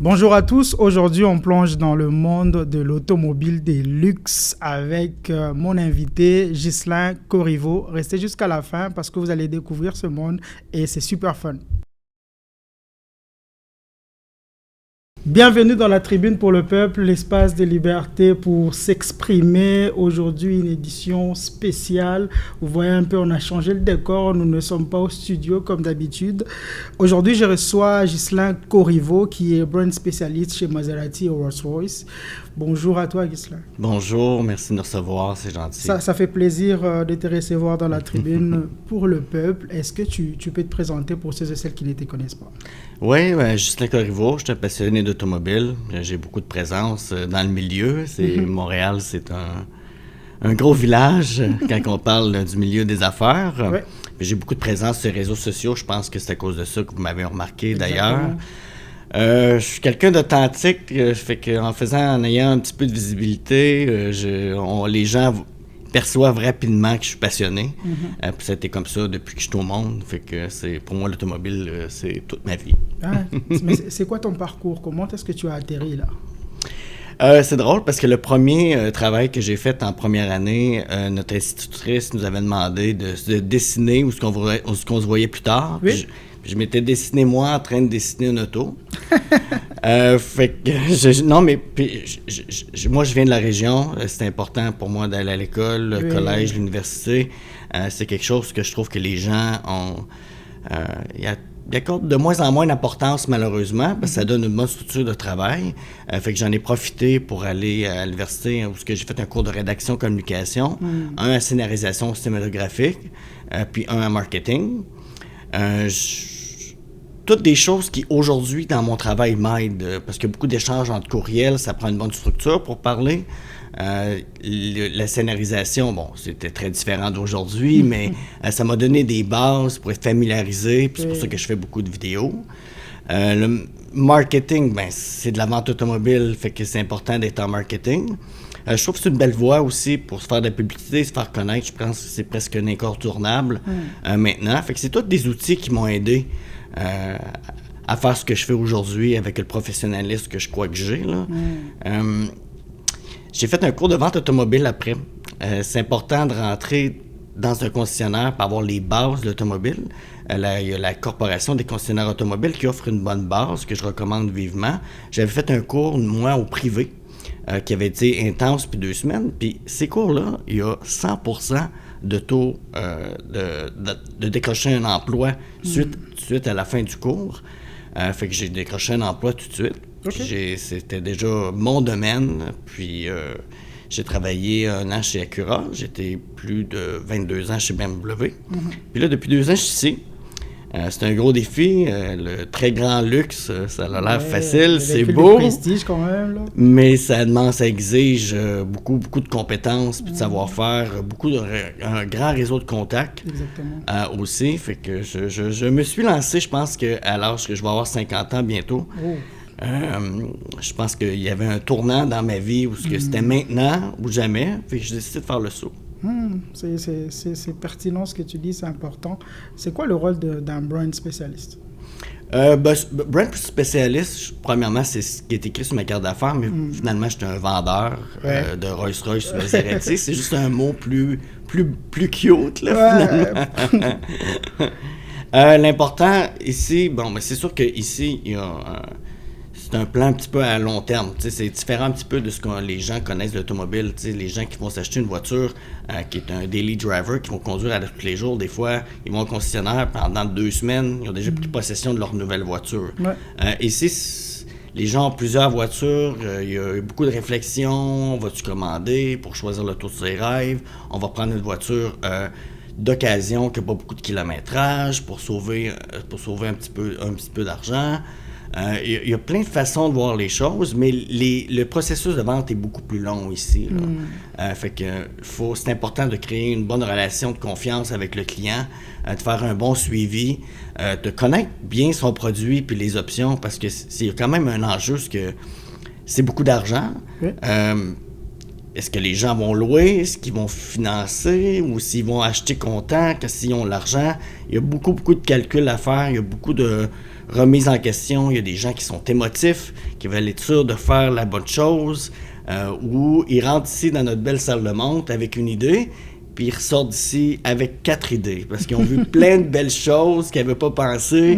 Bonjour à tous, aujourd'hui on plonge dans le monde de l'automobile des luxe avec mon invité Ghislain Corriveau. Restez jusqu'à la fin parce que vous allez découvrir ce monde et c'est super fun. Bienvenue dans la tribune pour le peuple, l'espace de liberté pour s'exprimer. Aujourd'hui, une édition spéciale. Vous voyez un peu, on a changé le décor. Nous ne sommes pas au studio comme d'habitude. Aujourd'hui, je reçois Ghislain Corriveau, qui est brand spécialiste chez Maserati et Rolls-Royce. Bonjour à toi, Ghislain. Bonjour, merci de nous recevoir, c'est gentil. Ça fait plaisir de te recevoir dans la tribune pour le peuple. Est-ce que tu peux te présenter pour ceux et celles qui ne te connaissent pas? Oui, Ghislain Corriveau, je suis un passionné d'automobile. J'ai beaucoup de présence dans le milieu. Montréal, c'est un gros village quand on parle du milieu des affaires. Ouais. J'ai beaucoup de présence sur les réseaux sociaux. Je pense que c'est à cause de ça que vous m'avez remarqué Exactement. d'ailleurs. Je suis quelqu'un d'authentique, fait en ayant un petit peu de visibilité, les gens perçoivent rapidement que je suis passionné. Puis ça a été comme ça depuis que je suis au monde. Fait que pour moi, l'automobile, c'est toute ma vie. Ah, mais c'est quoi ton parcours? Comment est-ce que tu as atterri là? C'est drôle parce que le premier travail que j'ai fait en première année, notre institutrice nous avait demandé de se dessiner où ce qu'on se voyait plus tard. Oui. Je m'étais dessiné, moi, en train de dessiner une auto. Fait que, moi, je viens de la région. C'est important pour moi d'aller à l'école, le collège, l'université. C'est quelque chose que je trouve que les gens ont... Ils accordent de moins en moins d'importance, malheureusement, parce que ça donne une bonne structure de travail. Fait que j'en ai profité pour aller à l'université où j'ai fait un cours de rédaction-communication, un à scénarisation cinématographique, puis un à marketing. Toutes des choses qui, aujourd'hui, dans mon travail, m'aident, parce qu'il y a beaucoup d'échanges entre courriels, ça prend une bonne structure pour parler. La scénarisation, bon, c'était très différent d'aujourd'hui, mais ça m'a donné des bases pour être familiarisé, puis c'est pour ça que je fais beaucoup de vidéos. Le marketing, ben, c'est de la vente automobile, fait que c'est important d'être en marketing. Je trouve que c'est une belle voie aussi pour se faire de la publicité, se faire connaître. Je pense que c'est presque un incontournable maintenant. Fait que c'est tous des outils qui m'ont aidé à faire ce que je fais aujourd'hui avec le professionnalisme que je crois que j'ai. Là. J'ai fait un cours de vente automobile après. C'est important de rentrer dans un concessionnaire pour avoir les bases de l'automobile. Il y a la Corporation des concessionnaires automobiles qui offre une bonne base que je recommande vivement. J'avais fait un cours, moi, au privé, qui avait été intense depuis 2 semaines. Puis ces cours-là, il y a 100% de taux de décrocher un emploi suite à la fin du cours. Fait que j'ai décroché un emploi tout de suite. Okay. C'était déjà mon domaine. Puis j'ai travaillé 1 an chez Acura. J'étais plus de 22 ans chez BMW. Puis là, depuis 2 ans, je suis ici. C'est un gros défi. Le très grand luxe, ça a l'air facile, c'est beau. Le prestige quand même, là. Mais ça exige beaucoup de compétences puis de savoir-faire, un grand réseau de contacts. Exactement. Aussi. Fait que je me suis lancé, je pense qu'à l'âge que je vais avoir 50 ans bientôt. Je pense qu'il y avait un tournant dans ma vie où c'était maintenant ou jamais. Fait que j'ai décidé de faire le saut. C'est pertinent ce que tu dis, c'est important. C'est quoi le rôle d'un brand spécialiste? Brand spécialiste, premièrement, c'est ce qui est écrit sur ma carte d'affaires, mais finalement, j'étais un vendeur de Rolls-Royce Maserati. C'est juste un mot plus cute, là, finalement. L'important ici, c'est sûr qu'ici, il y a c'est un plan un petit peu à long terme. C'est différent un petit peu de ce que les gens connaissent de l'automobile. Les gens qui vont s'acheter une voiture qui est un daily driver, qui vont conduire tous les jours, des fois, ils vont au concessionnaire pendant 2 semaines, ils ont déjà pris possession de leur nouvelle voiture. Ici, les gens ont plusieurs voitures, il y a beaucoup de réflexions. Vas-tu commander pour choisir l'auto de ses rêves? On va prendre une voiture d'occasion qui n'a pas beaucoup de kilométrage pour sauver un petit peu d'argent. Il y a plein de façons de voir les choses, mais le processus de vente est beaucoup plus long ici. Fait que c'est important de créer une bonne relation de confiance avec le client, de faire un bon suivi, de connaître bien son produit puis les options, parce que c'est quand même un enjeu, parce que c'est beaucoup d'argent. est-ce que les gens vont louer, est-ce qu'ils vont financer ou s'ils vont acheter comptant, que s'ils ont l'argent. Il y a beaucoup de calculs à faire, il y a beaucoup de remises en question, il y a des gens qui sont émotifs, qui veulent être sûrs de faire la bonne chose, ou ils rentrent ici dans notre belle salle de montre avec une idée, puis ils ressortent d'ici avec 4 idées, parce qu'ils ont vu plein de belles choses qu'ils n'avaient pas pensé,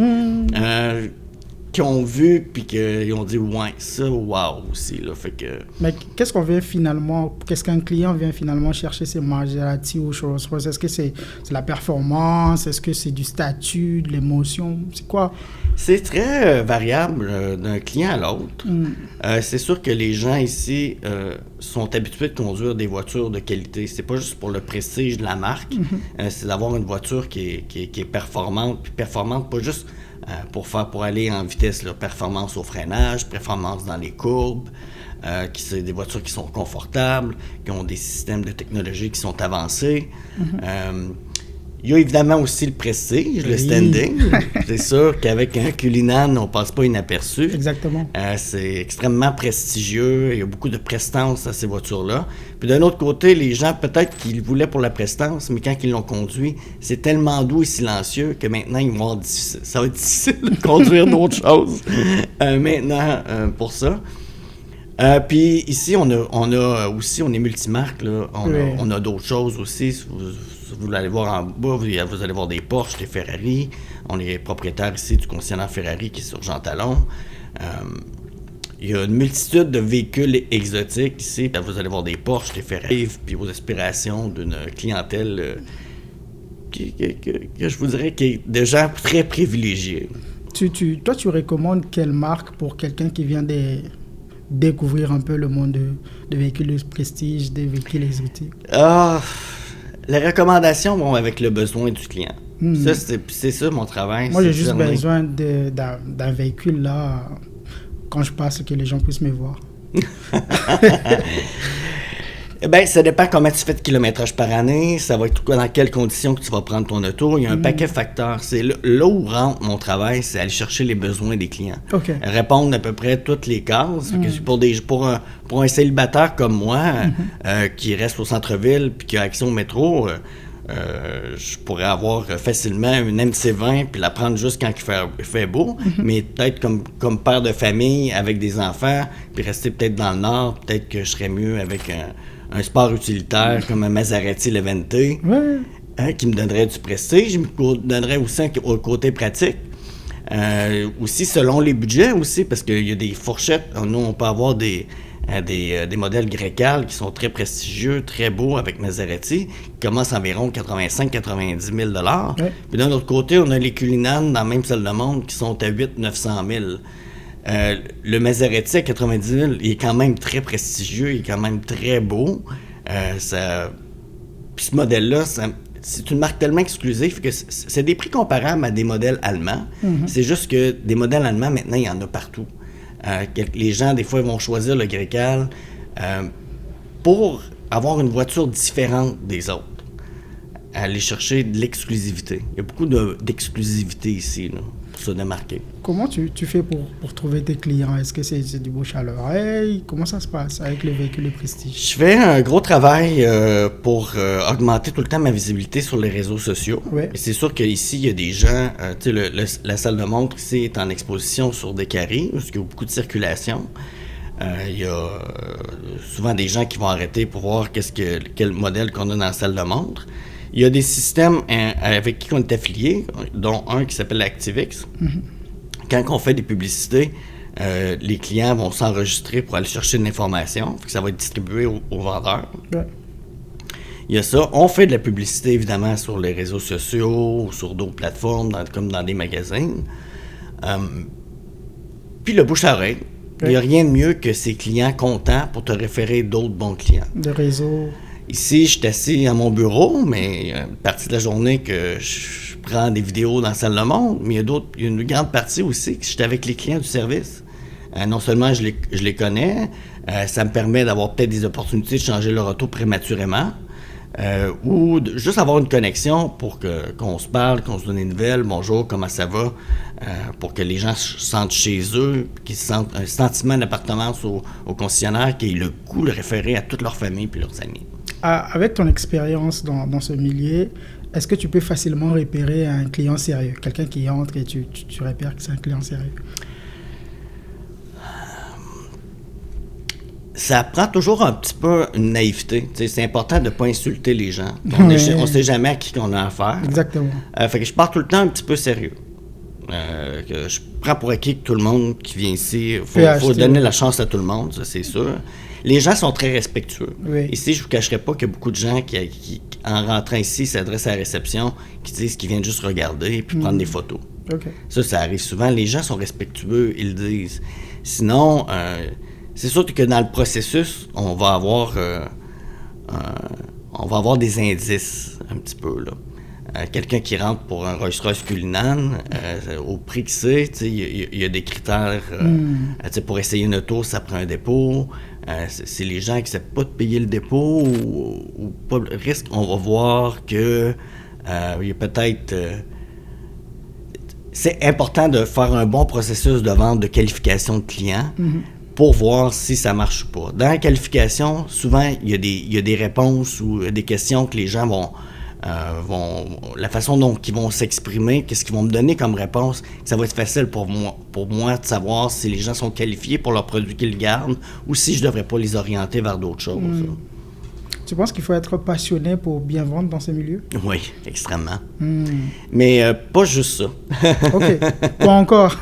qu'ils ont vu, puis qu'ils ont dit « ouais, ça, wow » aussi, là, fait que... Mais qu'est-ce qu'un client vient finalement chercher chez Maserati ou Rolls-Royce? Est-ce que c'est la performance? Est-ce que c'est du statut, de l'émotion? C'est quoi? C'est très variable d'un client à l'autre. C'est sûr que les gens ici sont habitués de conduire des voitures de qualité. C'est pas juste pour le prestige de la marque, c'est d'avoir une voiture qui est performante, puis performante pas juste pour aller en vitesse, là, performance au freinage, performance dans les courbes, c'est des voitures qui sont confortables, qui ont des systèmes de technologie qui sont avancés. Il y a évidemment aussi le prestige, le standing. C'est sûr qu'avec un Cullinan, on passe pas inaperçu. Exactement. C'est extrêmement prestigieux. Il y a beaucoup de prestance à ces voitures-là. Puis d'un autre côté, les gens, peut-être qu'ils voulaient pour la prestance, mais quand ils l'ont conduit, c'est tellement doux et silencieux que maintenant, ça va être difficile de conduire d'autres choses maintenant pour ça. Puis ici, on est multimarque, là. On a d'autres choses aussi. Vous allez voir en bas, vous allez voir des Porsche, des Ferrari. On est propriétaire ici du concessionnaire Ferrari qui est sur Jean Talon. Il y a une multitude de véhicules exotiques ici. Puis vous allez voir des Porsche, des Ferrari, puis aux aspirations d'une clientèle que je vous dirais qui est de gens très privilégiés. Toi, tu recommandes quelle marque pour quelqu'un qui vient découvrir un peu le monde de véhicules de prestige, des véhicules exotiques? Les recommandations vont avec le besoin du client. Ça, c'est ça mon travail. Moi, j'ai juste besoin d'un véhicule là, quand je passe, que les gens puissent me voir. Bien, ça dépend comment tu fais de kilométrage par année, ça va être dans quelles conditions que tu vas prendre ton auto. Il y a un paquet de facteurs. C'est là où rentre mon travail, c'est aller chercher les besoins des clients. Okay. Répondre à peu près toutes les cases. Pour un célibataire comme moi, qui reste au centre-ville puis qui a accès au métro, je pourrais avoir facilement une MC20 puis la prendre juste quand il fait beau, mais peut-être comme père de famille avec des enfants, puis rester peut-être dans le nord, peut-être que je serais mieux avec un sport utilitaire comme un Maserati Levante, qui me donnerait du prestige, mais qui me donnerait aussi un côté pratique. Aussi selon les budgets aussi, parce qu'il y a des fourchettes. Nous, on peut avoir des modèles Grecale qui sont très prestigieux, très beaux avec Maserati, qui commencent environ 85-90 000 $. Puis d'un autre côté, on a les Cullinan dans la même salle de monde qui sont à 800-900 000 $. Le Maserati à 90 000, il est quand même très prestigieux, il est quand même très beau. Puis ce modèle-là, c'est une marque tellement exclusive que c'est des prix comparables à des modèles allemands. C'est juste que des modèles allemands, maintenant, il y en a partout. Les gens, des fois, ils vont choisir le Grecale pour avoir une voiture différente des autres. Aller chercher de l'exclusivité. Il y a beaucoup d'exclusivité ici, là, pour se démarquer. Comment tu fais pour trouver tes clients? Est-ce que c'est du bouche à l'oreille? Comment ça se passe avec les véhicules de prestige? Je fais un gros travail pour augmenter tout le temps ma visibilité sur les réseaux sociaux. Et c'est sûr qu'ici, il y a des gens... tu sais, la salle de montre ici est en exposition sur des carrés, parce qu'il y a beaucoup de circulation. Il y a souvent des gens qui vont arrêter pour voir quel modèle qu'on a dans la salle de montre. Il y a des systèmes avec qui on est affilié, dont un qui s'appelle ActiveX. Quand on fait des publicités, les clients vont s'enregistrer pour aller chercher de l'information. Ça va être distribué aux vendeurs. Il y a ça. On fait de la publicité, évidemment, sur les réseaux sociaux ou sur d'autres plateformes, comme dans des magazines. Puis le bouche à oreille. Il n'y a rien de mieux que ces clients contents pour te référer d'autres bons clients. Le réseau... Ici, je suis assis à mon bureau, mais une partie de la journée que je prends des vidéos dans la salle de monde, mais il y a une grande partie aussi que je suis avec les clients du service. Non seulement je les connais, ça me permet d'avoir peut-être des opportunités de changer leur auto prématurément. juste avoir une connexion pour qu'on se parle, qu'on se donne des nouvelles, bonjour, comment ça va, pour que les gens se sentent chez eux, qu'ils sentent un sentiment d'appartenance au concessionnaire, qui est le goût de référer à toute leur famille et leurs amis. Avec ton expérience dans ce milieu, est-ce que tu peux facilement repérer un client sérieux, quelqu'un qui entre et tu repères que c'est un client sérieux? Ça prend toujours un petit peu une naïveté. T'sais, c'est important de ne pas insulter les gens. On ne sait jamais à qui on a affaire. Exactement. Fait que je pars tout le temps un petit peu sérieux. Que je prends pour acquis que tout le monde qui vient ici, il faut donner la chance à tout le monde, ça c'est sûr. Les gens sont très respectueux. Oui. Ici, je ne vous cacherai pas qu'il y a beaucoup de gens qui en rentrant ici, s'adressent à la réception, qui disent qu'ils viennent juste regarder et puis prendre des photos. Okay. Ça arrive souvent. Les gens sont respectueux, ils le disent. Sinon, c'est sûr que dans le processus, on va avoir des indices un petit peu, là. Quelqu'un qui rentre pour un Rolls-Royce Cullinan, au prix que c'est, il y a des critères. Pour essayer une auto, ça prend un dépôt. C'est les gens qui n'acceptent pas de payer le dépôt ou pas le risque. On va voir que il y a peut-être... c'est important de faire un bon processus de vente, de qualification de client pour voir si ça marche ou pas. Dans la qualification, souvent, il y a des réponses ou des questions que les gens vont la façon dont ils vont s'exprimer, qu'est-ce qu'ils vont me donner comme réponse, ça va être facile pour moi de savoir si les gens sont qualifiés pour leurs produits qu'ils gardent ou si je ne devrais pas les orienter vers d'autres choses. Tu penses qu'il faut être passionné pour bien vendre dans ces milieux? Oui, extrêmement. Mais pas juste ça. OK. Pas encore.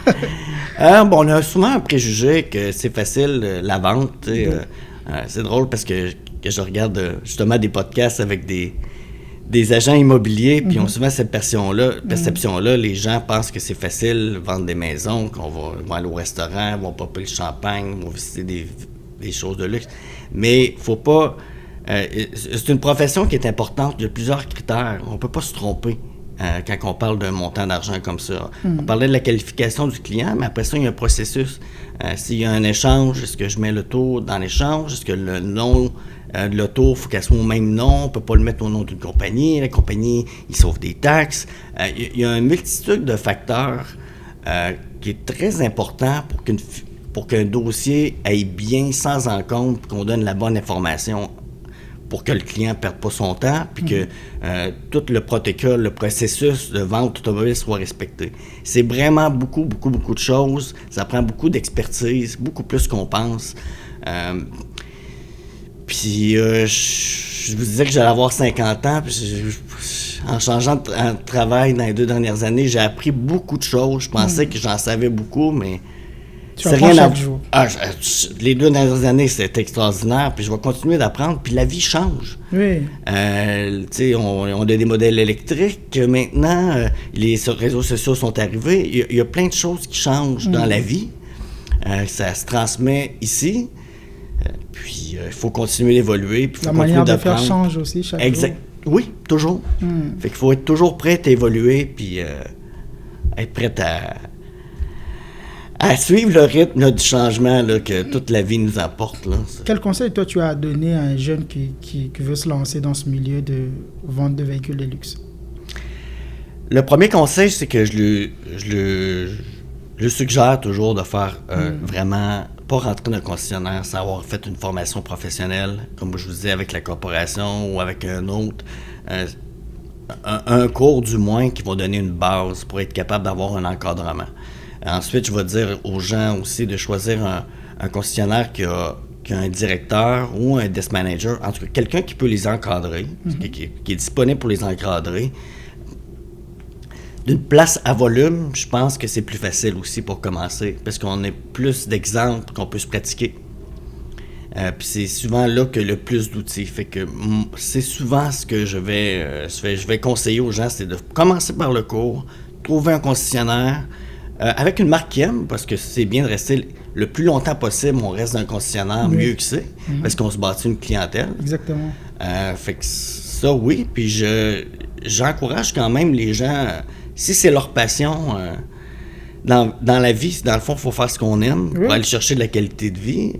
On a souvent un préjugé que c'est facile, la vente. C'est drôle parce que je regarde justement des podcasts avec des agents immobiliers, puis ils ont souvent cette perception-là. Les gens pensent que c'est facile vendre des maisons, qu'on va aller au restaurant, vont popper le champagne, vont visiter des choses de luxe. Mais faut pas... c'est une profession qui est importante. Il y a plusieurs critères. On ne peut pas se tromper quand on parle d'un montant d'argent comme ça. On parlait de la qualification du client, mais après ça, il y a un processus. S'il y a un échange, est-ce que je mets l'auto dans l'échange? Est-ce que le nom de l'auto, il faut qu'elle soit au même nom? On ne peut pas le mettre au nom d'une compagnie. La compagnie, il sauve des taxes. Il y a une multitude de facteurs qui est très important pour qu'un dossier aille bien sans encombre, qu'on donne la bonne information pour que le client ne perde pas son temps, puis que tout le protocole, le processus de vente automobile soit respecté. C'est vraiment beaucoup, beaucoup, beaucoup de choses. Ça prend beaucoup d'expertise, beaucoup plus qu'on pense. Puis, je vous disais que j'allais avoir 50 ans, puis en changeant de travail dans les 2 dernières années, j'ai appris beaucoup de choses. Je pensais que j'en savais beaucoup, mais... Tu apprends chaque jour. Les 2 dernières années, c'était extraordinaire, puis je vais continuer d'apprendre, puis la vie change. Oui. On a des modèles électriques. Maintenant, les réseaux sociaux sont arrivés. Il y a plein de choses qui changent dans la vie. Ça se transmet ici. Puis, il faut continuer d'évoluer. Puis la manière de faire change aussi chaque jour. Oui, toujours. Fait qu'il faut être toujours prêt à évoluer, puis être prêt à suivre le rythme là, du changement là, que toute la vie nous apporte. Là. Quel conseil, toi, tu as donné à un jeune qui veut se lancer dans ce milieu de vente de véhicules de luxe? Le premier conseil, c'est que je le suggère toujours de faire vraiment, pas rentrer dans un concessionnaire sans avoir fait une formation professionnelle, comme je vous disais, avec la corporation ou avec un autre. Un cours, du moins, qui va donner une base pour être capable d'avoir un encadrement. Ensuite, je vais dire aux gens aussi de choisir un concessionnaire qui a un directeur ou un desk manager, en tout cas quelqu'un qui peut les encadrer, qui est disponible pour les encadrer. D'une place à volume, je pense que c'est plus facile aussi pour commencer, parce qu'on a plus d'exemples qu'on peut se pratiquer. Puis c'est souvent là que le plus d'outils. Fait que c'est souvent ce que je vais conseiller aux gens, c'est de commencer par le cours, trouver un concessionnaire, avec une marque qui aime, parce que c'est bien de rester le plus longtemps possible, on reste dans un concessionnaire mieux que c'est, parce qu'on se bâtit une clientèle. Exactement. Fait que ça, oui. Puis j'encourage quand même les gens, si c'est leur passion, dans la vie, dans le fond, il faut faire ce qu'on aime pour aller chercher de la qualité de vie.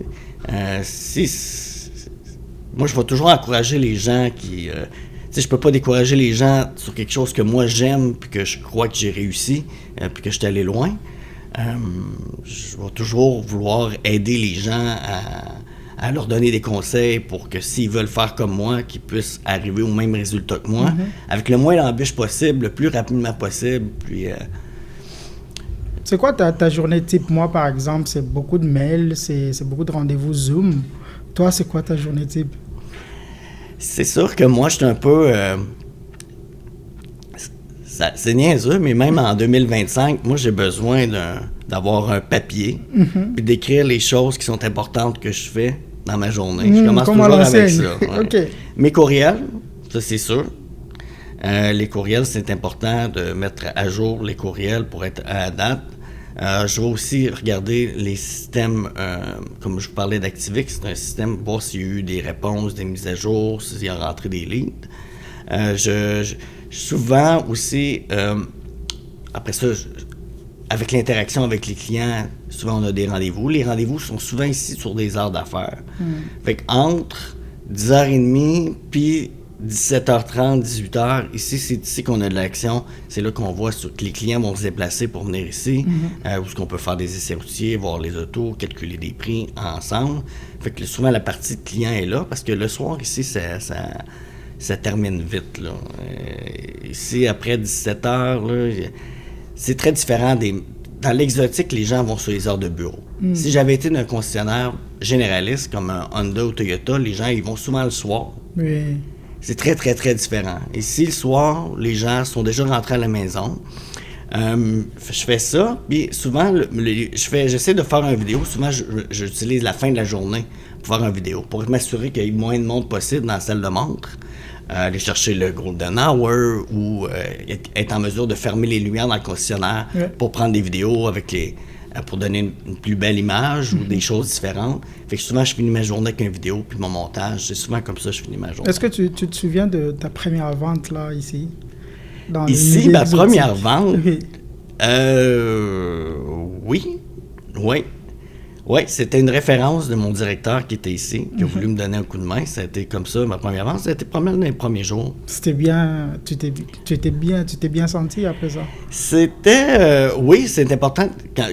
moi, je vais toujours encourager les gens qui... tu sais, je peux pas décourager les gens sur quelque chose que moi j'aime, puis que je crois que j'ai réussi, puis que je suis allé loin. Je vais toujours vouloir aider les gens à leur donner des conseils pour que s'ils veulent faire comme moi, qu'ils puissent arriver au même résultat que moi, avec le moins d'embûches possible, le plus rapidement possible. Puis, c'est quoi ta journée type? Moi, par exemple, c'est beaucoup de mails, c'est beaucoup de rendez-vous Zoom. Toi, c'est quoi ta journée type? C'est sûr que moi, je suis un peu... c'est niaiseux, mais même en 2025, moi, j'ai besoin d'avoir un papier puis d'écrire les choses qui sont importantes que je fais dans ma journée. Je commence toujours avec ça. Ouais. Okay. Mes courriels, ça, c'est sûr. Les courriels, c'est important de mettre à jour les courriels pour être à date. Je vais aussi regarder les systèmes, comme je vous parlais d'Activix, c'est un système, voir s'il y a eu des réponses, des mises à jour, s'il y a rentré des leads. Souvent aussi, après ça, avec l'interaction avec les clients, souvent on a des rendez-vous. Les rendez-vous sont souvent ici sur des heures d'affaires. Fait qu'entre 10h30 puis 17h30, 18h, ici, c'est ici qu'on a de l'action. C'est là qu'on voit que les clients vont se déplacer pour venir ici, où est-ce qu'on peut faire des essais routiers, voir les autos, calculer des prix ensemble. Fait que souvent, la partie de client est là, parce que le soir, ici, ça termine vite, là. Ici, après 17h, là, c'est très différent dans l'exotique, les gens vont sur les heures de bureau. Si j'avais été d'un concessionnaire généraliste, comme un Honda ou Toyota, les gens, ils vont souvent le soir. Oui. C'est très, très, très différent. Ici, le soir, les gens sont déjà rentrés à la maison. Je fais ça, puis souvent, j'essaie de faire une vidéo. Souvent, j'utilise la fin de la journée pour faire une vidéo, pour m'assurer qu'il y ait le moins de monde possible dans la salle de montre. Aller chercher le golden hour ou être en mesure de fermer les lumières dans le concessionnaire pour prendre des vidéos pour donner une plus belle image ou des choses différentes. Fait que souvent, je finis ma journée avec une vidéo puis mon montage. C'est souvent comme ça que je finis ma journée. Est-ce que tu te souviens de ta première vente, là, ici? Ici, ma première vente? Oui. Oui, c'était une référence de mon directeur qui était ici, qui a voulu me donner un coup de main. Ça a été comme ça, ma première vente. Ça a été probablement dans les premiers jours. C'était bien... Tu t'es bien senti après ça? C'était... oui, c'est important.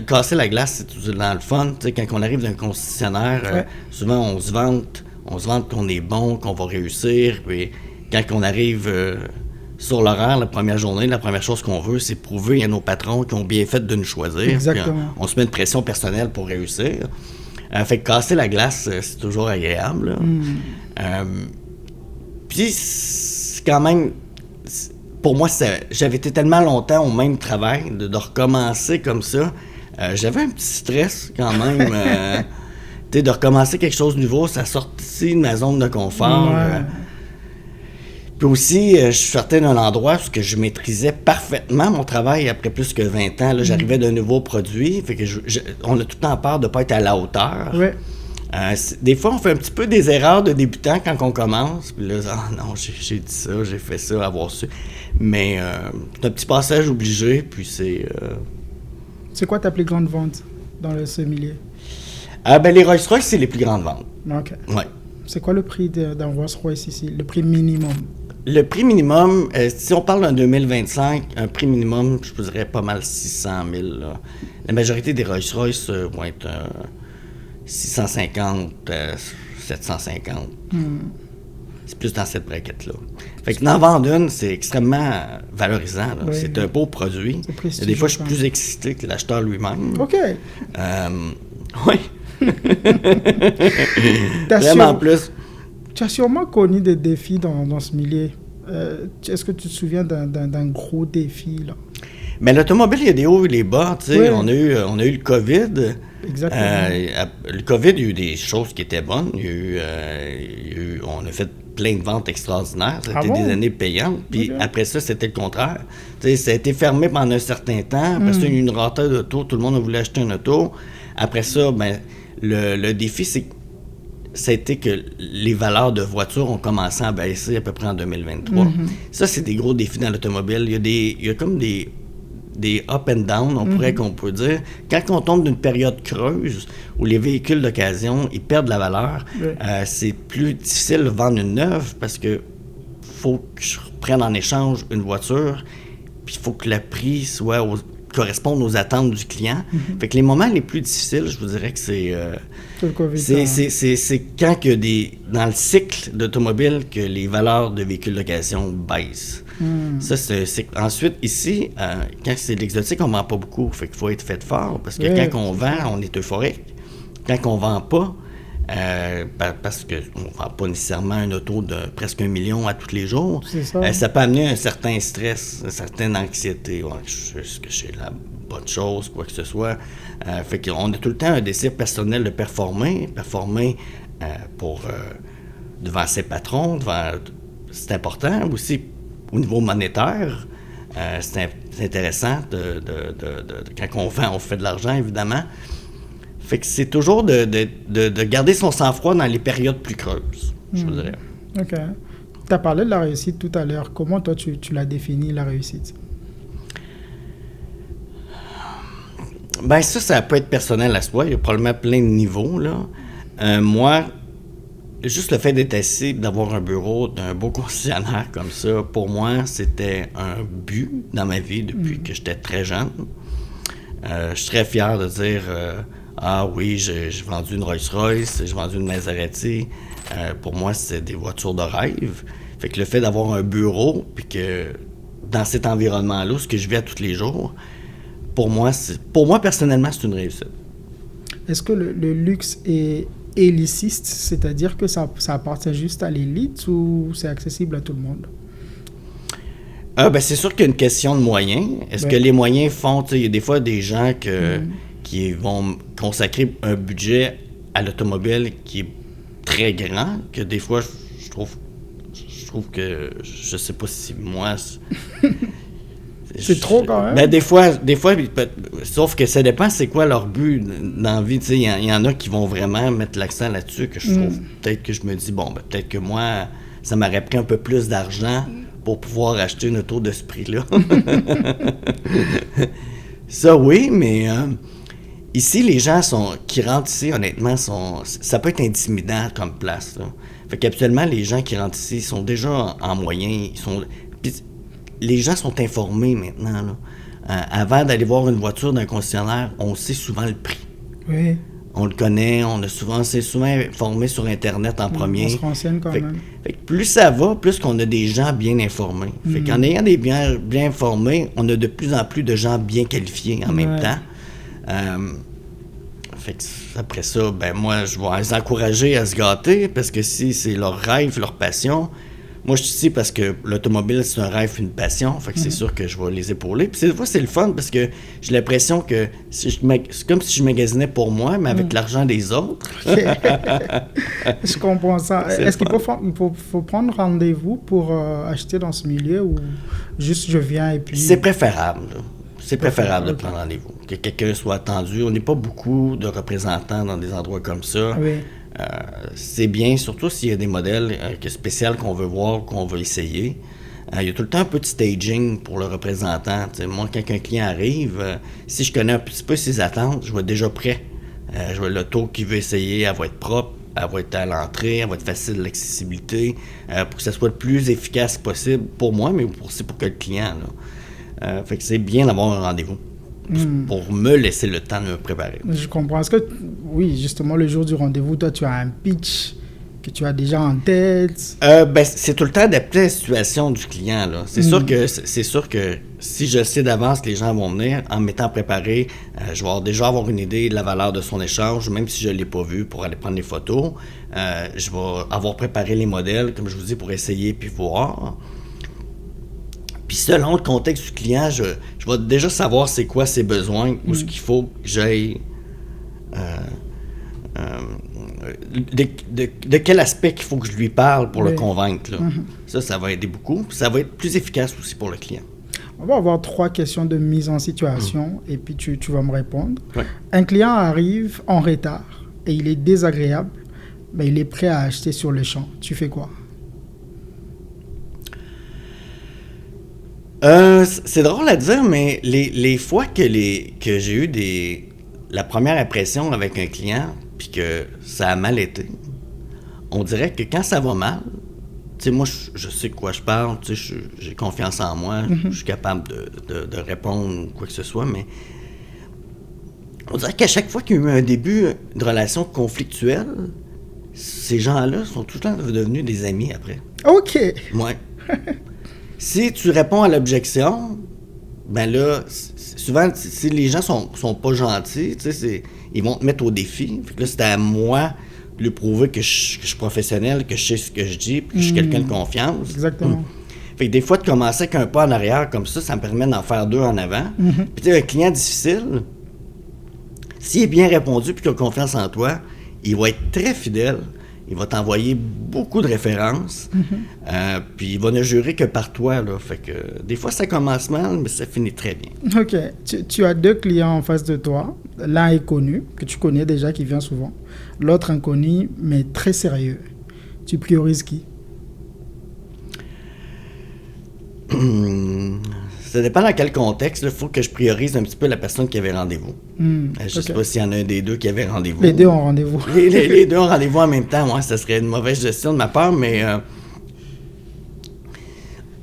Casser la glace, c'est toujours dans le fun. Tu sais, quand on arrive d'un concessionnaire, souvent, on se vante qu'on est bon, qu'on va réussir. Puis quand on arrive... sur l'horaire, la première journée, la première chose qu'on veut, c'est prouver à nos patrons qu'ils ont bien fait de nous choisir. Exactement. On se met une pression personnelle pour réussir. Fait que casser la glace, c'est toujours agréable. Puis, c'est quand même... Pour moi, j'avais été tellement longtemps au même travail, de recommencer comme ça. J'avais un petit stress quand même. De recommencer quelque chose de nouveau, ça sortit de ma zone de confort. Puis aussi, je sortais d'un endroit où je maîtrisais parfaitement mon travail après plus que 20 ans. Là, j'arrivais d'un nouveau produit. Fait que on a tout le temps peur de ne pas être à la hauteur. Des fois, on fait un petit peu des erreurs de débutant quand on commence. Puis là, non, j'ai dit ça, j'ai fait ça, avoir su. Mais c'est un petit passage obligé, puis c'est... C'est quoi ta plus grande vente dans ce milieu? Les Rolls-Royce, c'est les plus grandes ventes. OK. Ouais. C'est quoi le prix d'un Rolls-Royce ici, le prix minimum? Le prix minimum, si on parle d'un 2025, un prix minimum, je dirais pas mal 600 000. Là. La majorité des Rolls-Royce vont être 650, 750. C'est plus dans cette braquette-là. Fait que d'en vendre une, c'est extrêmement valorisant. Là. C'est un beau produit. Des fois, je suis plus excité que l'acheteur lui-même. OK. Oui. Vraiment plus. Tu as sûrement connu des défis dans ce milieu. Est-ce que tu te souviens d'un gros défi, là? Mais l'automobile, il y a des hauts et des bas. Tu sais, on a eu le COVID. Exactement. Le COVID, il y a eu des choses qui étaient bonnes. On a fait plein de ventes extraordinaires. C'était des années payantes. Puis après ça, c'était le contraire. Tu sais, ça a été fermé pendant un certain temps. Après ça, il y a eu une rareté d'auto. Tout le monde a voulu acheter une auto. Après ça, le défi, c'était que les valeurs de voitures ont commencé à baisser à peu près en 2023. Ça, c'est des gros défis dans l'automobile. Il y a comme des des up and down, qu'on peut dire. Quand on tombe d'une période creuse où les véhicules d'occasion, ils perdent la valeur, c'est plus difficile de vendre une neuve parce que faut que je prenne en échange une voiture, puis il faut que le prix corresponde aux attentes du client. Fait que les moments les plus difficiles, je vous dirais que c'est quand que dans le cycle d'automobile que les valeurs de véhicules d'occasion baissent. Ça, c'est ensuite, ici, quand c'est de l'exotique, on ne vend pas beaucoup. Fait qu'il faut être fait fort parce que quand on vend, on est euphorique. Quand on ne vend pas, parce qu'on ne vend pas nécessairement une auto de presque 1 million à tous les jours, ça peut amener un certain stress, une certaine anxiété. Est-ce que c'est la bonne chose, quoi que ce soit? Fait qu'on a tout le temps un désir personnel de performer devant ses patrons, c'est important aussi au niveau monétaire. C'est intéressant quand on vend, on fait de l'argent, évidemment. Fait que c'est toujours de garder son sang-froid dans les périodes plus creuses, je vous dirais. OK. Tu as parlé de la réussite tout à l'heure. Comment, toi, tu l'as défini, la réussite? Ben ça peut être personnel à soi. Il y a probablement plein de niveaux, là. Moi, juste le fait d'être assis, d'avoir un bureau, d'un beau concessionnaire comme ça, pour moi, c'était un but dans ma vie depuis que j'étais très jeune. Je suis très fier de dire... ah oui, j'ai vendu une Rolls-Royce, j'ai vendu une Maserati. Pour moi, c'est des voitures de rêve. Fait que le fait d'avoir un bureau, puis que dans cet environnement-là, ce que je vis à tous les jours, pour moi personnellement, c'est une réussite. Est-ce que le luxe est éliciste, c'est-à-dire que ça appartient juste à l'élite ou c'est accessible à tout le monde? C'est sûr qu'il y a une question de moyens. Est-ce que les moyens font... Il y a des fois des gens qui vont consacrer un budget à l'automobile qui est très grand, que des fois, je trouve que, je sais pas si moi... C'est trop quand même? Ben, des fois, sauf que ça dépend c'est quoi leur but dans la vie. Il y en a qui vont vraiment mettre l'accent là-dessus, que je trouve, peut-être que je me dis, peut-être que moi, ça m'aurait pris un peu plus d'argent pour pouvoir acheter une auto de ce prix-là. Ça, oui, mais... ici, les gens qui rentrent ici, honnêtement, ça peut être intimidant comme place, là. Fait qu'habituellement, les gens qui rentrent ici sont déjà en moyen. Les gens sont informés maintenant, là. Avant d'aller voir une voiture d'un concessionnaire, on sait souvent le prix. Oui. On le connaît, c'est souvent informé sur Internet en premier. On se renseigne quand même. Fait que plus ça va, plus qu'on a des gens bien informés. Fait qu'en ayant des bien informés, on a de plus en plus de gens bien qualifiés en même temps. Fait que après ça, moi, je vais les encourager à se gâter parce que si c'est leur rêve, leur passion, moi, je suis ici parce que l'automobile, c'est un rêve, une passion. Fait que c'est sûr que je vais les épauler. Puis des fois, c'est le fun parce que j'ai l'impression que c'est comme si je magasinais pour moi, mais avec l'argent des autres. Je comprends ça. Est-ce qu'il faut prendre rendez-vous pour acheter dans ce milieu ou juste je viens et puis... C'est préférable, là. C'est préférable de prendre rendez-vous. Que quelqu'un soit attendu. On n'est pas beaucoup de représentants dans des endroits comme ça. Oui. C'est bien, surtout s'il y a des modèles spéciaux qu'on veut voir, qu'on veut essayer. Il y a tout le temps un petit staging pour le représentant. T'sais, moi, quand un client arrive, si je connais un petit peu ses attentes, je vais être déjà prêt. Je vois l'auto qu'il veut essayer, elle va être propre, elle va être à l'entrée, elle va être facile d'accessibilité, pour que ça soit le plus efficace possible pour moi, mais aussi pour que le client. Là. Fait que c'est bien d'avoir un rendez-vous. Pour me laisser le temps de me préparer. Je comprends. Est-ce que, oui, justement, le jour du rendez-vous, toi, tu as un pitch que tu as déjà en tête? C'est tout le temps adapté à la situation du client, là. C'est sûr que si je sais d'avance que les gens vont venir, en m'étant préparé, je vais déjà avoir une idée de la valeur de son échange, même si je ne l'ai pas vu pour aller prendre les photos. Je vais avoir préparé les modèles, comme je vous dis, pour essayer puis voir. Puis selon le contexte du client, je vais déjà savoir c'est quoi ses besoins ou ce qu'il faut que j'aille... de quel aspect qu'il faut que je lui parle pour le convaincre. Là. Ça va aider beaucoup. Ça va être plus efficace aussi pour le client. On va avoir 3 questions de mise en situation et puis tu vas me répondre. Ouais. Un client arrive en retard et il est désagréable, mais il est prêt à acheter sur le champ. Tu fais quoi? C'est drôle à dire, mais les fois que j'ai eu la première impression avec un client, puis que ça a mal été, on dirait que quand ça va mal, tu sais, moi, je sais de quoi je parle, tu sais, j'ai confiance en moi, je suis capable de répondre ou quoi que ce soit, mais on dirait qu'à chaque fois qu'il y a eu un début de relation conflictuelle, ces gens-là sont tout le temps devenus des amis après. OK. Ouais. Si tu réponds à l'objection, ben là, souvent, si les gens sont pas gentils, tu sais, ils vont te mettre au défi. Fait que là, c'est à moi de lui prouver que je suis professionnel, que je sais ce que je dis, puis que je suis quelqu'un de confiance. Exactement. Fait que des fois, de commencer avec un pas en arrière comme ça me permet d'en faire deux en avant. Puis tu sais, un client difficile, s'il est bien répondu puis qu'il a confiance en toi, il va être très fidèle. Il va t'envoyer beaucoup de références. Puis il va ne jurer que par toi, là. Fait que des fois, ça commence mal, mais ça finit très bien. OK. Tu as deux clients en face de toi. L'un est connu, que tu connais déjà, qui vient souvent. L'autre inconnu, mais très sérieux. Tu priorises qui? Ça dépend dans quel contexte. Il faut que je priorise un petit peu la personne qui avait rendez-vous. Je ne sais pas s'il y en a un des deux qui avait rendez-vous. Les deux ont rendez-vous. Les deux ont rendez-vous en même temps. Ouais, ça serait une mauvaise gestion de ma part, mais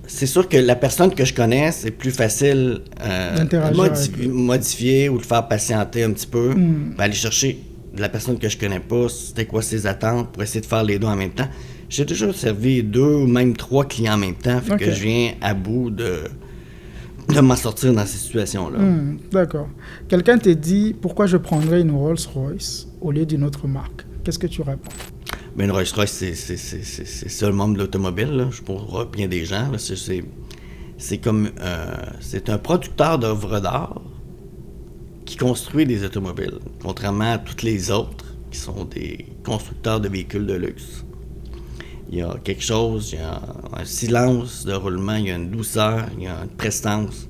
c'est sûr que la personne que je connais, c'est plus facile de modifier ou de faire patienter un petit peu. Aller chercher de la personne que je connais pas, c'était quoi ses attentes pour essayer de faire les deux en même temps. J'ai déjà servi 2 ou même 3 clients en même temps, fait que je viens à bout de m'en sortir dans ces situations-là. D'accord. Quelqu'un te dit pourquoi je prendrais une Rolls-Royce au lieu d'une autre marque. Qu'est-ce que tu réponds? Mais une Rolls-Royce, c'est ça le monde de l'automobile, là. Pour bien des gens. Là. C'est comme... c'est un producteur d'œuvres d'art qui construit des automobiles, contrairement à toutes les autres qui sont des constructeurs de véhicules de luxe. Il y a quelque chose, il y a un silence de roulement, il y a une douceur, il y a une prestance,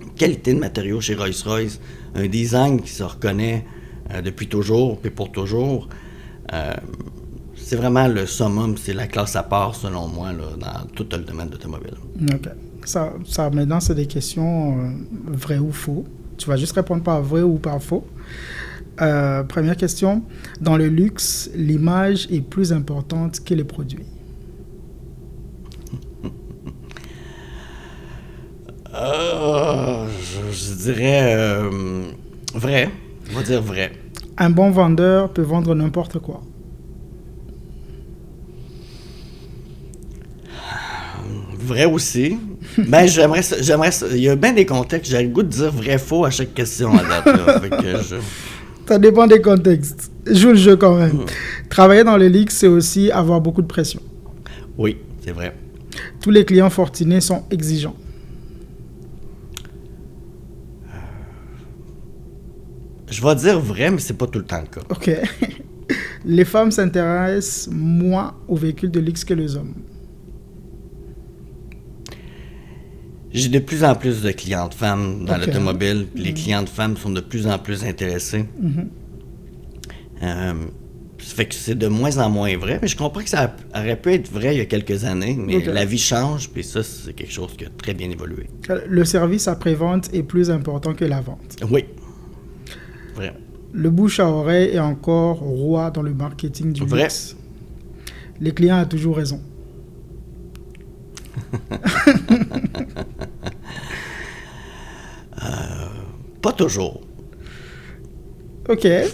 une qualité de matériaux chez Rolls-Royce, un design qui se reconnaît depuis toujours, puis pour toujours. C'est vraiment le summum, c'est la classe à part, selon moi, là, dans tout le domaine d'automobile. OK. Ça, maintenant, c'est des questions vraies ou faux. Tu vas juste répondre par vrai ou par faux. Première question. Dans le luxe, l'image est plus importante que les produits. Je dirais vrai. On va dire vrai. Un bon vendeur peut vendre n'importe quoi. Vrai aussi. Ben, j'aimerais ça. Il y a bien des contextes. J'ai le goût de dire vrai-faux à chaque question à date. Là. Fait que Ça dépend des contextes. Joue le jeu quand même. Travailler dans le luxe, c'est aussi avoir beaucoup de pression. Oui, c'est vrai. Tous les clients fortunés sont exigeants. Je vais dire vrai, mais c'est pas tout le temps le cas. OK. Les femmes s'intéressent moins aux véhicules de luxe que les hommes. J'ai de plus en plus de clientes femmes dans l'automobile. Les clientes femmes sont de plus en plus intéressées. Ça fait que c'est de moins en moins vrai. Mais je comprends que ça aurait pu être vrai il y a quelques années, mais la vie change, puis ça, c'est quelque chose qui a très bien évolué. Le service après-vente est plus important que la vente. Oui. Vrai. Le bouche à oreille est encore roi dans le marketing du luxe. Les clients ont toujours raison. Pas toujours. OK. C'était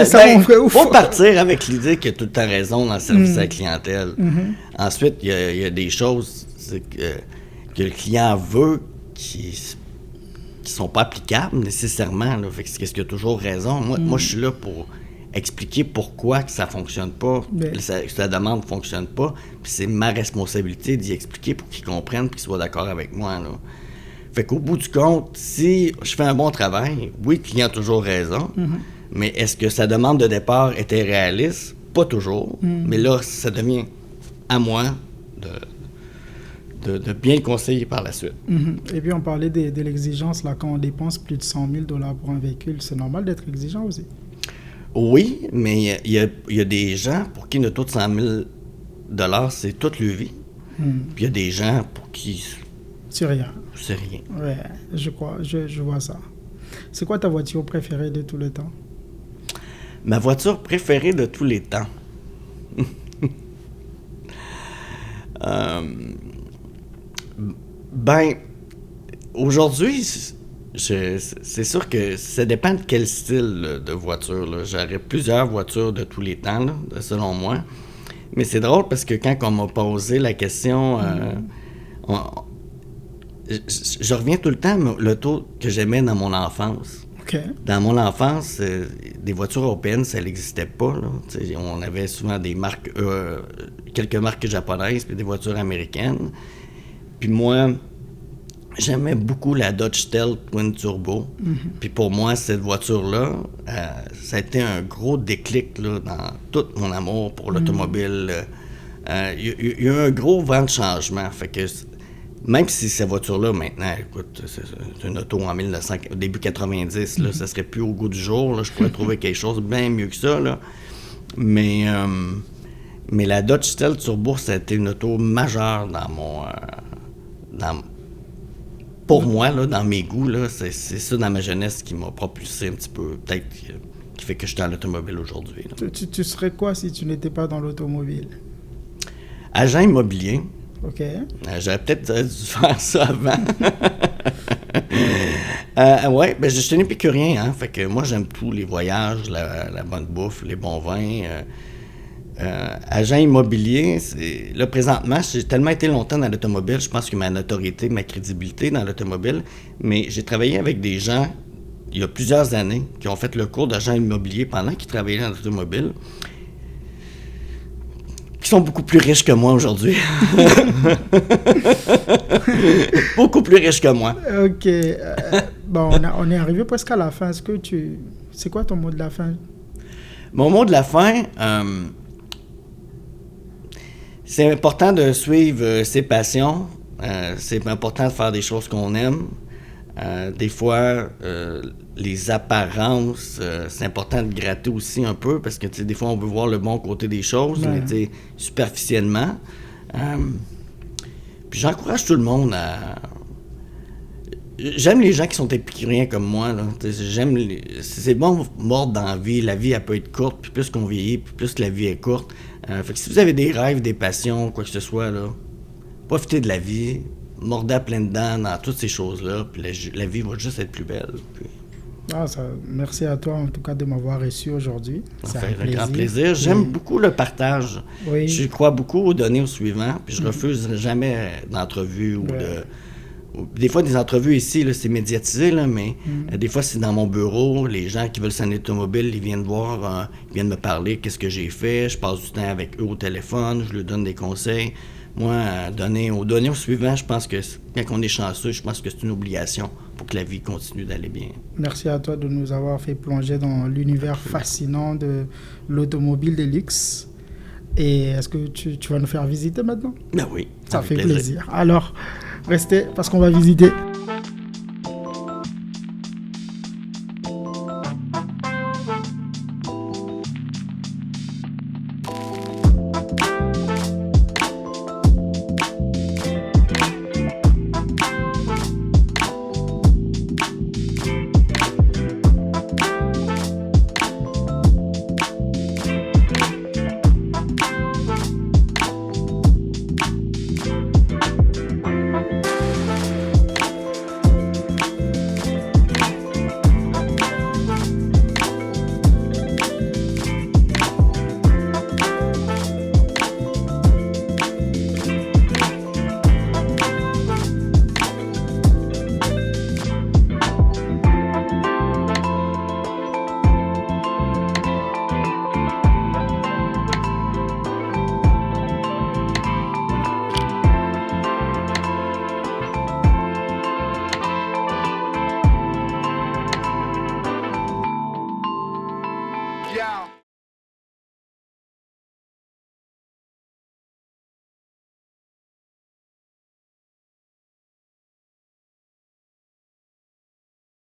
ça mon vrai ou faux? Faut partir avec l'idée qu'il y a tout le temps raison dans le service à la clientèle. Ensuite, il y a des choses que le client veut qui sont pas applicables nécessairement. Là. Fait que c'est qu'il a toujours raison. Moi, je suis là pour expliquer pourquoi que ça fonctionne pas, que sa demande fonctionne pas. Puis c'est ma responsabilité d'y expliquer pour qu'il comprenne et qu'il soit d'accord avec moi. Là. Fait qu'au bout du compte, si je fais un bon travail, oui, le client a toujours raison, mais est-ce que sa demande de départ était réaliste? Pas toujours. Mais là, ça devient à moi de bien le conseiller par la suite. Et puis, on parlait de l'exigence, là, quand on dépense plus de 100 000 $ pour un véhicule, c'est normal d'être exigeant aussi. Oui, mais il y a des gens pour qui une auto de 100 000 $, c'est toute leur vie. Puis il y a des gens pour qui C'est rien. c'est rien. Ouais, je crois, je vois ça. C'est quoi ta voiture préférée de tous les temps? Ma voiture préférée de tous les temps. Ben, aujourd'hui, c'est sûr que ça dépend de quel style là, de voiture. Là. J'aurais plusieurs voitures de tous les temps, là, selon moi. Mais c'est drôle parce que quand on m'a posé la question, je reviens tout le temps à l'auto que j'aimais dans mon enfance. OK. Dans mon enfance, des voitures européennes, ça n'existait pas. Là. On avait souvent des marques, quelques marques japonaises, puis des voitures américaines. Puis moi, j'aimais beaucoup la Dodge Stealth Twin Turbo. Puis pour moi, cette voiture-là, ça a été un gros déclic là, dans tout mon amour pour l'automobile. Il y a eu un gros vent de changement. Fait que même si cette voiture-là, maintenant, écoute, c'est une auto en 1900, début 90, là, ça serait plus au goût du jour. Là, je pourrais trouver quelque chose bien mieux que ça. Là. Mais la Dodge Stealth Turbo, ça a été une auto majeure dans mon... pour moi, là, dans mes goûts, là, c'est ça dans ma jeunesse qui m'a propulsé un petit peu, peut-être qui fait que je suis dans l'automobile aujourd'hui. Tu serais quoi si tu n'étais pas dans l'automobile? Agent immobilier. OK. J'aurais peut-être dû faire ça avant. Ouais, ben je suis un épicurien, hein. Fait que moi, j'aime tout, les voyages, la bonne bouffe, les bons vins. Agent immobilier, là, présentement, j'ai tellement été longtemps dans l'automobile, je pense que ma notoriété, ma crédibilité dans l'automobile, mais j'ai travaillé avec des gens, il y a plusieurs années, qui ont fait le cours d'agent immobilier pendant qu'ils travaillaient dans l'automobile, qui sont beaucoup plus riches que moi aujourd'hui. Beaucoup plus riches que moi. OK. Bon, on est arrivé presque à la fin. C'est quoi ton mot de la fin? Mon mot de la fin, c'est important de suivre ses passions. C'est important de faire des choses qu'on aime. Des fois, les apparences, c'est important de gratter aussi un peu parce que des fois, on veut voir le bon côté des choses, mais superficiellement. Puis j'encourage tout le monde à... J'aime les gens qui sont épicuriens comme moi. Là. C'est bon mordre dans la vie. La vie, elle peut être courte. Puis plus qu'on vieillit, puis plus que la vie est courte. Fait que si vous avez des rêves, des passions, quoi que ce soit, là, profitez de la vie. Mordez à pleines dents dans toutes ces choses-là. Puis la vie va juste être plus belle. Puis... merci à toi, en tout cas, de m'avoir reçu aujourd'hui. Ça fait un grand plaisir. J'aime beaucoup le partage. Oui. Je crois beaucoup aux données au suivant. Puis je refuse jamais d'entrevue ou de... Des fois, des entrevues ici, là, c'est médiatisé, là, mais des fois, c'est dans mon bureau. Les gens qui veulent s'en automobile, ils viennent voir, ils viennent me parler, qu'est-ce que j'ai fait. Je passe du temps avec eux au téléphone, je leur donne des conseils. Moi, donner au suivant, je pense que quand on est chanceux, je pense que c'est une obligation pour que la vie continue d'aller bien. Merci à toi de nous avoir fait plonger dans l'univers fascinant de l'automobile de luxe. Et est-ce que tu vas nous faire visiter maintenant? Ben oui. Ça fait plaisir. Alors, restez parce qu'on va visiter. Yeah.